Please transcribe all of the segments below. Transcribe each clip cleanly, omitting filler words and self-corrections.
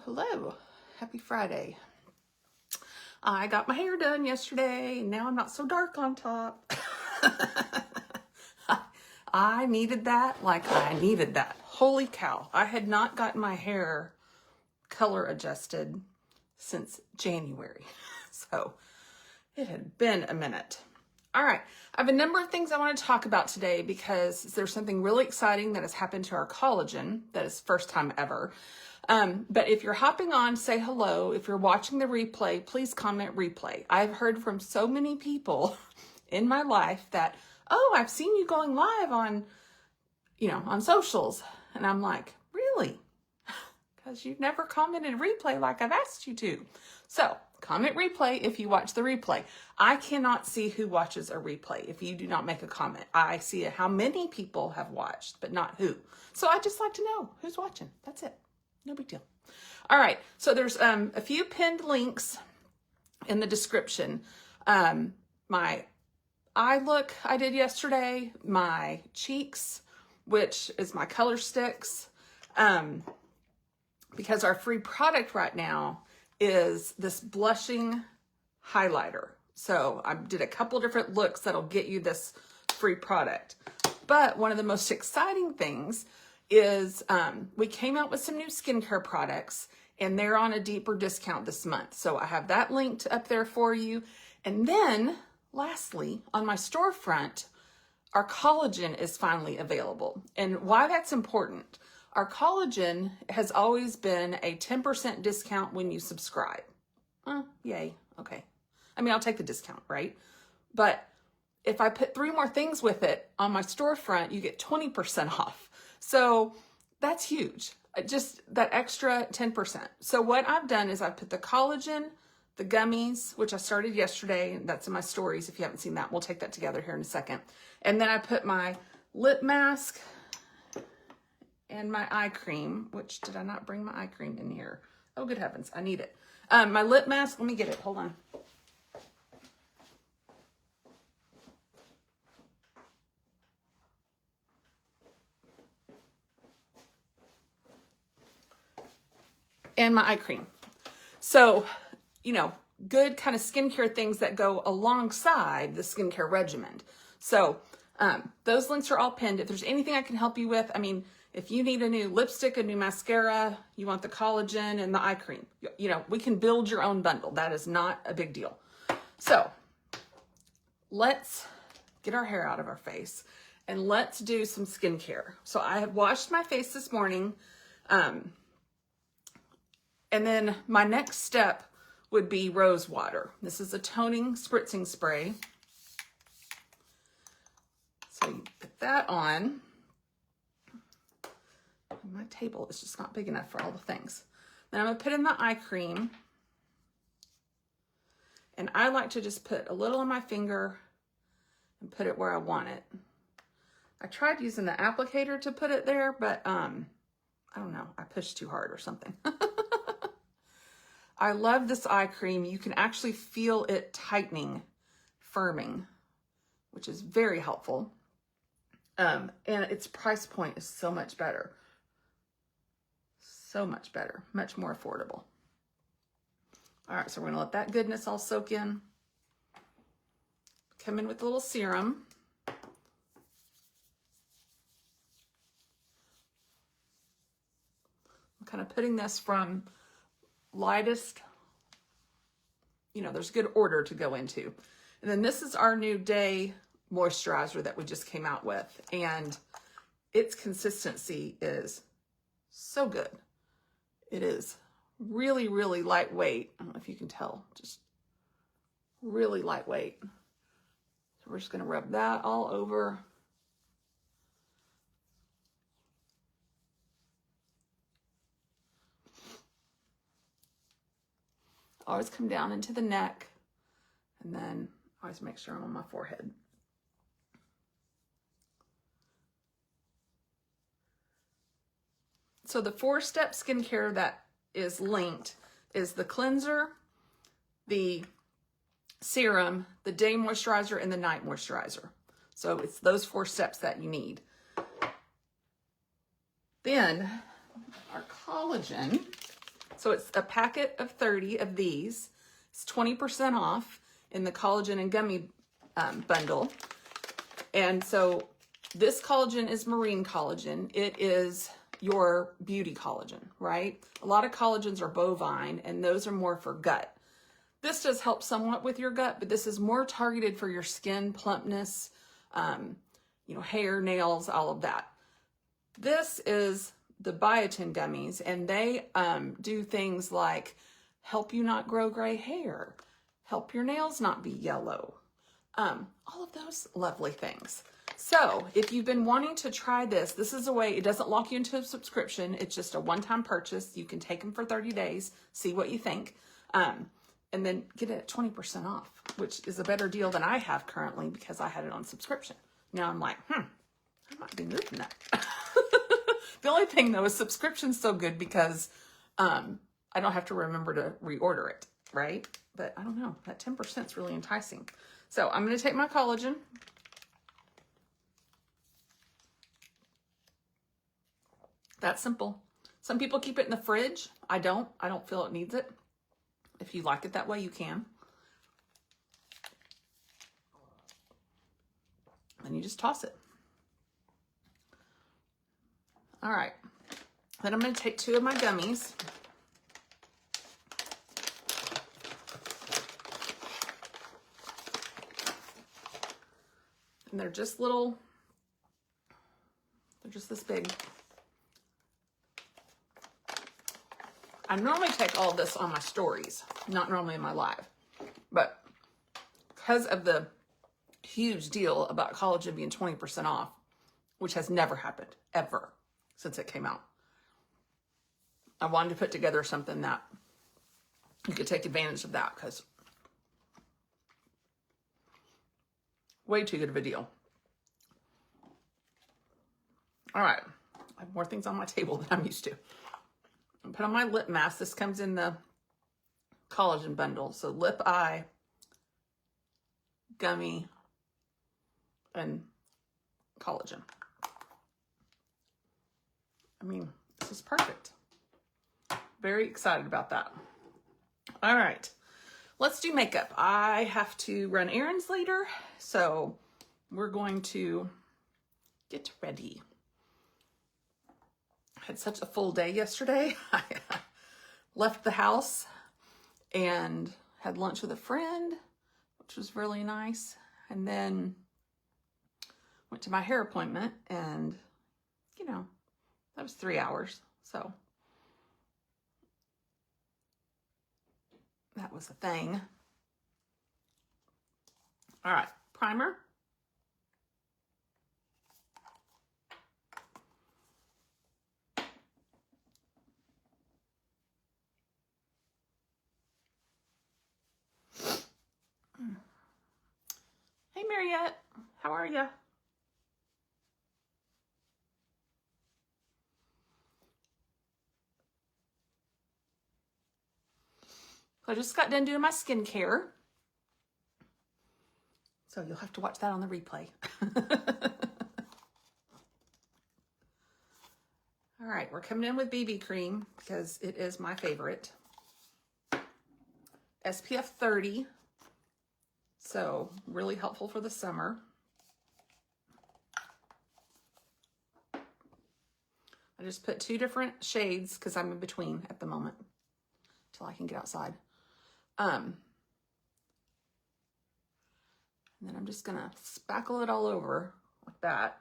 Hello, happy Friday. I got my hair done yesterday and now I'm not so dark on top. I needed that like I needed that. Holy cow, I had not gotten my hair color adjusted since January. So it had been a minute. All right, I have a number of things I want to talk about today because there's something really exciting that has happened to our collagen that is first time ever. But if you're hopping on, say hello. If you're watching the replay, please comment replay. I've heard from so many people in my life that, oh, I've seen you going live on socials. And I'm like, really? Because you've never commented replay like I've asked you to. So comment replay if you watch the replay. I cannot see who watches a replay if you do not make a comment. I see how many people have watched, but not who. So I just like to know who's watching. That's it. No big deal. All right. So there's a few pinned links in the description. My eye look I did yesterday, my cheeks, which is my color sticks, because our free product right now is this blushing highlighter. So I did a couple different looks that'll get you this free product. But one of the most exciting things is we came out with some new skincare products and they're on a deeper discount this month. So I have that linked up there for you. And then lastly, on my storefront, our collagen is finally available. And why that's important, our collagen has always been a 10% discount when you subscribe. Yay. Okay. I mean, I'll take the discount, right? But if I put 3 more things with it on my storefront, you get 20% off. So that's huge. Just that extra 10%. So what I've done is I've put the collagen, the gummies, which I started yesterday. That's in my stories. If you haven't seen that, we'll take that together here in a second. And then I put my lip mask and my eye cream, which did I not bring my eye cream in here? Oh, good heavens. I need it. My lip mask. Let me get it. Hold on. And my eye cream. So, good kind of skincare things that go alongside the skincare regimen. So those links are all pinned. If there's anything I can help you with, I mean, if you need a new lipstick, a new mascara, you want the collagen and the eye cream, we can build your own bundle. That is not a big deal. So let's get our hair out of our face and let's do some skincare. So I have washed my face this morning. And then my next step would be rose water. This is a toning spritzing spray. So you put that on. My table is just not big enough for all the things. Then I'm gonna put in the eye cream. And I like to just put a little on my finger and put it where I want it. I tried using the applicator to put it there, but I don't know, I pushed too hard or something. I love this eye cream. You can actually feel it tightening, firming, which is very helpful. And its price point is so much better. So much better, much more affordable. All right, so we're gonna let that goodness all soak in. Come in with a little serum. I'm kind of putting this from lightest, there's good order to go into. And then this is our new day moisturizer that we just came out with. And its consistency is so good. It is really, really lightweight. I don't know if you can tell, just really lightweight. So we're just gonna rub that all over. Always come down into the neck and then always make sure I'm on my forehead. So the 4-step skincare that is linked is the cleanser, the serum, the day moisturizer, and the night moisturizer. So it's those 4 steps that you need. Then our collagen So it's a packet of 30 of these. It's 20% off in the collagen and gummy bundle. And so this collagen is marine collagen. It is your beauty collagen, right? A lot of collagens are bovine, and those are more for gut. This does help somewhat with your gut, but this is more targeted for your skin, plumpness, hair, nails, all of that. This is the biotin gummies, and they do things like help you not grow gray hair, help your nails not be yellow, all of those lovely things. So if you've been wanting to try this, this is a way, it doesn't lock you into a subscription. It's just a one-time purchase. You can take them for 30 days, see what you think, and then get it at 20% off, which is a better deal than I have currently because I had it on subscription. Now I'm like, I might be moving that. The only thing though is subscription's so good because I don't have to remember to reorder it, right? But I don't know, that 10% is really enticing. So I'm going to take my collagen. That's simple. Some people keep it in the fridge. I don't feel it needs it. If you like it that way, you can. And you just toss it. All right. Then I'm going to take 2 of my gummies. And they're just little, they're just this big. I normally take all this on my stories, not normally in my live, but because of the huge deal about collagen being 20% off, which has never happened, ever, since it came out, I wanted to put together something that you could take advantage of that, because way too good of a deal. All right, I have more things on my table than I'm used to. Put on my lip mask. This comes in the collagen bundle. So lip, eye, gummy, and collagen. I mean, this is perfect. Very excited about that. All right, let's do makeup. I have to run errands later, so we're going to get ready. Had such a full day yesterday. I left the house and had lunch with a friend, which was really nice. And then went to my hair appointment, and, that was 3 hours. So that was a thing. All right, primer. Hey, Mariette, how are you? I just got done doing my skincare, so you'll have to watch that on the replay. All right, we're coming in with BB cream because it is my favorite. SPF 30. So really helpful for the summer. I just put 2 different shades because I'm in between at the moment till I can get outside. And then I'm just gonna spackle it all over like that.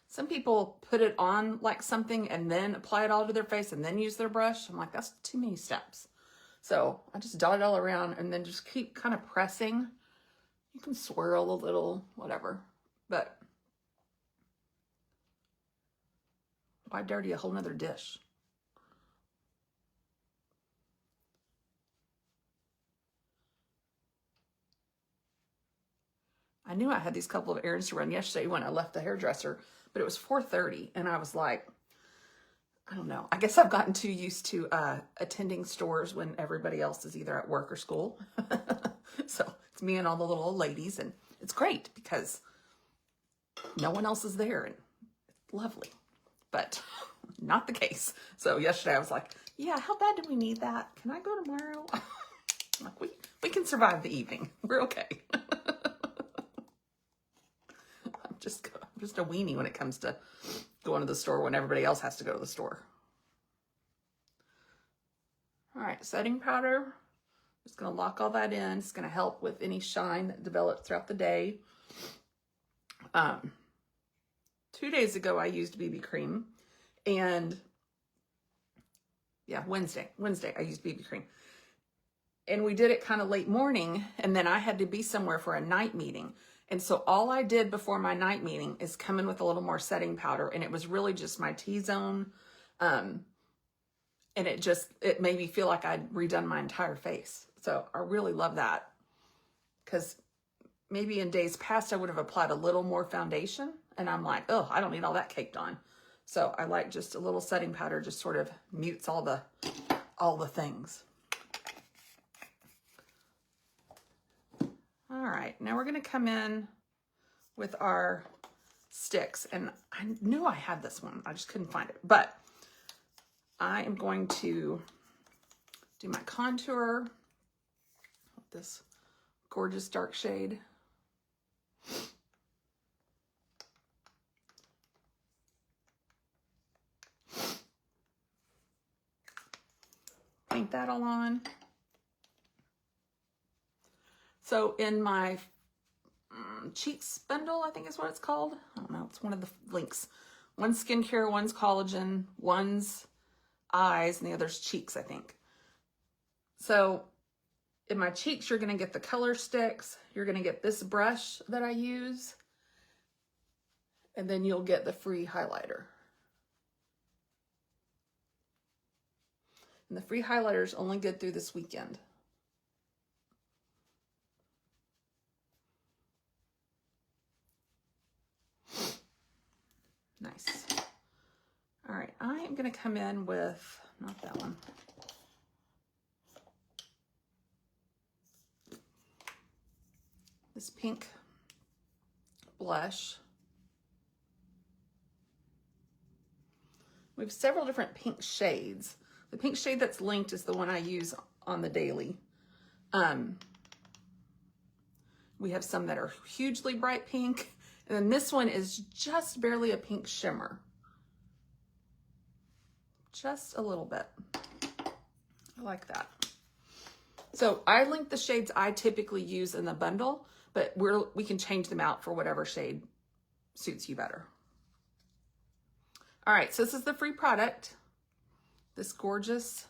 Some people put it on like something and then apply it all to their face and then use their brush. I'm like, that's too many steps. So I just dot it all around and then just keep kind of pressing. You can swirl a little, whatever, but why dirty a whole nother dish? I knew I had these couple of errands to run yesterday when I left the hairdresser, but it was 4:30 and I was like, I don't know. I guess I've gotten too used to attending stores when everybody else is either at work or school. So it's me and all the little old ladies, and it's great because no one else is there, and it's lovely. But not the case. So yesterday I was like, yeah, how bad do we need that? Can I go tomorrow? I'm like, we can survive the evening. We're okay. I'm just a weenie when it comes to going to the store when everybody else has to go to the store. All right, setting powder. Just gonna lock all that in. It's gonna help with any shine that develops throughout the day. 2 days ago I used BB cream, and yeah, Wednesday I used BB cream. And we did it kind of late morning, and then I had to be somewhere for a night meeting. And so all I did before my night meeting is come in with a little more setting powder, and it was really just my T-zone. And it made me feel like I'd redone my entire face. So I really love that, because maybe in days past I would have applied a little more foundation, and I'm like, oh, I don't need all that caked on. So I like just a little setting powder, just sort of mutes all the things. All right, now we're gonna come in with our sticks, and I knew I had this one, I just couldn't find it, but I am going to do my contour with this gorgeous dark shade. Paint that all on. So in my cheeks bundle, I think is what it's called. I don't know, it's one of the links. One's skincare, one's collagen, one's eyes, and the other's cheeks, I think. So in my cheeks, you're gonna get the color sticks. You're gonna get this brush that I use, and then you'll get the free highlighter. And the free highlighter is only good through this weekend. Nice. All right, I am gonna come in with, not that one. This pink blush. We have several different pink shades. The pink shade that's linked is the one I use on the daily. We have some that are hugely bright pink, and then this one is just barely a pink shimmer. Just a little bit. I like that. So I linked the shades I typically use in the bundle, but we can change them out for whatever shade suits you better. All right, so this is the free product. This gorgeous,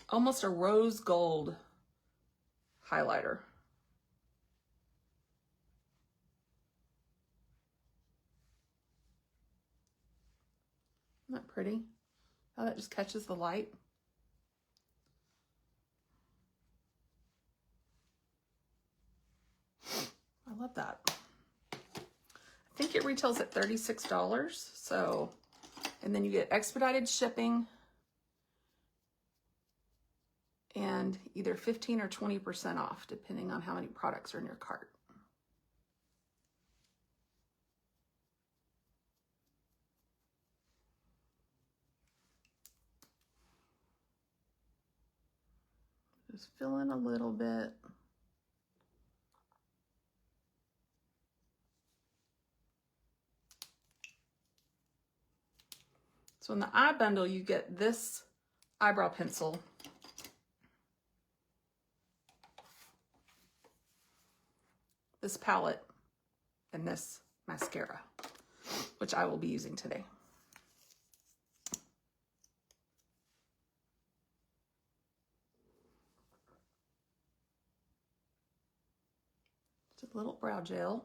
almost a rose gold highlighter. Isn't that pretty? How that just catches the light. I love that. I think it retails at $36. So, and then you get expedited shipping and either 15 or 20% off, depending on how many products are in your cart. Just fill in a little bit. So in the eye bundle, you get this eyebrow pencil, this palette, and this mascara, which I will be using today. Just a little brow gel.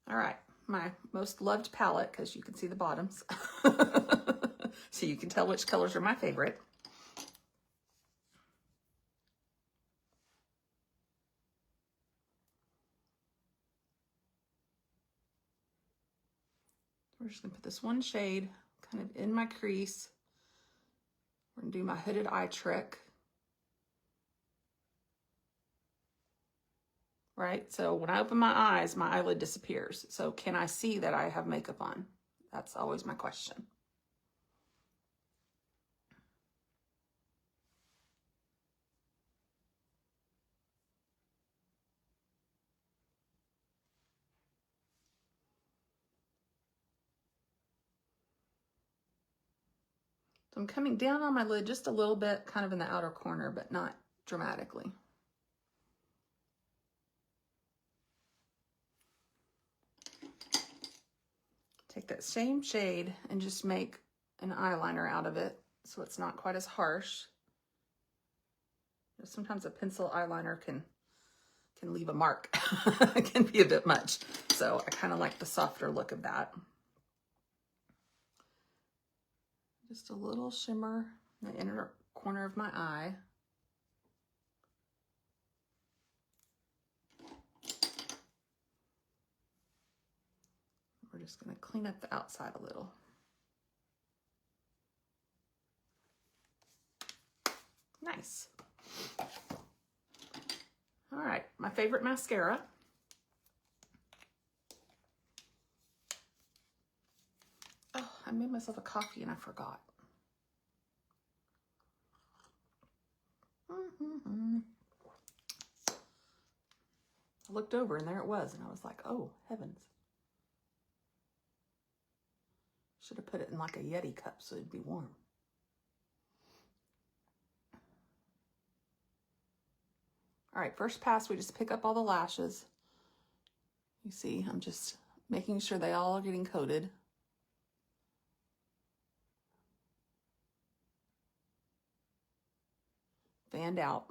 All right, my most loved palette, because you can see the bottoms. So you can tell which colors are my favorite. We're just gonna put this one shade kind of in my crease. We're gonna do my hooded eye trick. right? So when I open my eyes, my eyelid disappears. So can I see that I have makeup on? That's always my question. So I'm coming down on my lid just a little bit, kind of in the outer corner, but not dramatically. Take that same shade and just make an eyeliner out of it so it's not quite as harsh. Sometimes a pencil eyeliner can leave a mark. It can be a bit much. So I kind of like the softer look of that. Just a little shimmer in the inner corner of my eye. We're just going to clean up the outside a little. Nice. All right, my favorite mascara. Oh, I made myself a coffee and I forgot. I looked over and there it was, and I was like, oh, heavens. Should have put it in like a Yeti cup so it'd be warm. All right, first pass, we just pick up all the lashes. You see, I'm just making sure they all are getting coated. Fanned out.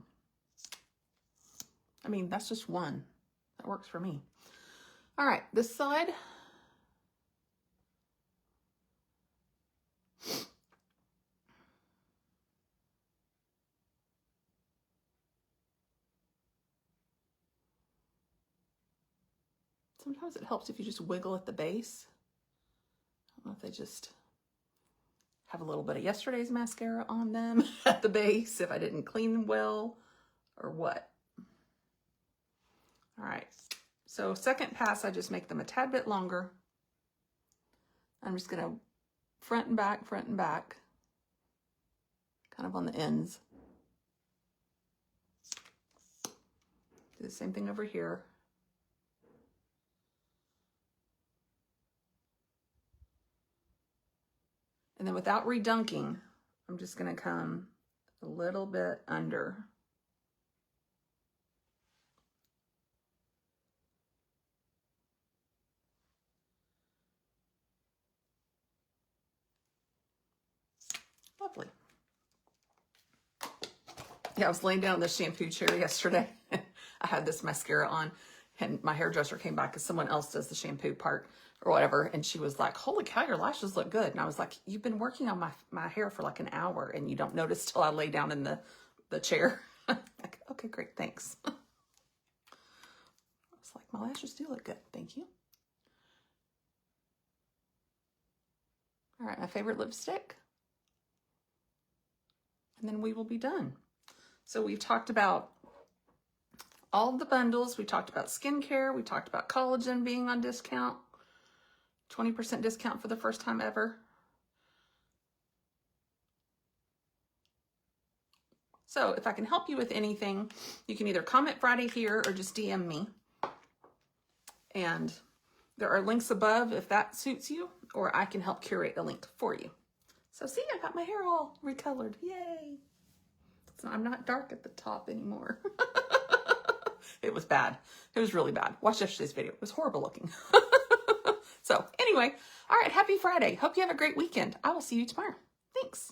I mean, that's just one. That works for me. All right, this side. Sometimes it helps if you just wiggle at the base. I don't know if they just have a little bit of yesterday's mascara on them at the base, if I didn't clean them well, or what. All right, so second pass, I just make them a tad bit longer. I'm just gonna front and back, kind of on the ends. Do the same thing over here. And then without redunking, I'm just gonna come a little bit under. Lovely. Yeah, I was laying down in the shampoo chair yesterday. I had this mascara on and my hairdresser came back because someone else does the shampoo part or whatever. And she was like, holy cow, your lashes look good. And I was like, you've been working on my hair for like an hour and you don't notice till I lay down in the chair. Like, okay, great, thanks. I was like, my lashes do look good, thank you. All right, my favorite lipstick. And then we will be done. So we've talked about all the bundles. We talked about skincare. We talked about collagen being on discount. 20% discount for the first time ever. So if I can help you with anything, you can either comment Friday here or just DM me. And there are links above if that suits you, or I can help curate a link for you. So see, I got my hair all recolored. Yay. I'm not dark at the top anymore. It was bad. It was really bad. Watch yesterday's video. It was horrible looking. So anyway, all right, happy Friday. Hope you have a great weekend. I will see you tomorrow. Thanks.